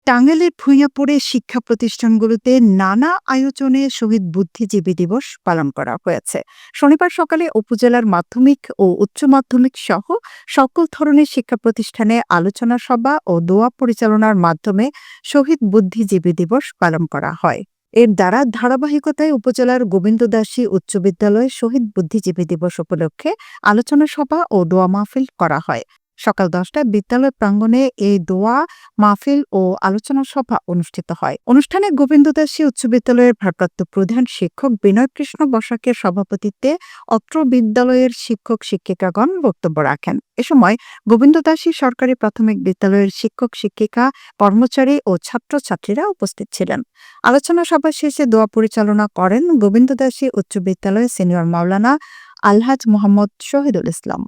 টাঙ্গাইলের ভূঁইয়াপুরে শিক্ষা প্রতিষ্ঠানগুলোতে নানা আয়োজনে শহীদ বুদ্ধিজীবী দিবস পালন করা হয়েছে। শনিবার সকালে উপজেলার মাধ্যমিক ও উচ্চ মাধ্যমিক সহ সকল ধরনের শিক্ষা প্রতিষ্ঠানে আলোচনা সভা ও দোয়া পরিচালনার মাধ্যমে শহীদ বুদ্ধিজীবী দিবস পালন করা হয়। এর দ্বারা ধারাবাহিকতায় উপজেলার গোবিন্দদাসী উচ্চ বিদ্যালয়ে শহীদ বুদ্ধিজীবী দিবস উপলক্ষে আলোচনা সভা ও দোয়া মাহফিল করা হয়। সকাল 10টায় বিদ্যালয় প্রাঙ্গণে এই দোয়া মাহফিল ও আলোচনা সভা অনুষ্ঠিত হয়। অনুষ্ঠানে গোবিন্দদাসী উচ্চ বিদ্যালয়ের ভারপ্রাপ্ত প্রধান শিক্ষক বিনয় কৃষ্ণ বসাকের সভাপতিত্বে অত্র বিদ্যালয়ের শিক্ষক শিক্ষিকাগণ বক্তব্য রাখেন। এ সময় গোবিন্দদাসী সরকারি প্রাথমিক বিদ্যালয়ের শিক্ষক শিক্ষিকা, কর্মচারী ও ছাত্রছাত্রীরা উপস্থিত ছিলেন। আলোচনা সভা শেষে দোয়া পরিচালনা করেন গোবিন্দদাসী উচ্চ বিদ্যালয়ের সিনিয়র মাওলানা আলহাজ মোহাম্মদ শহীদুল ইসলাম।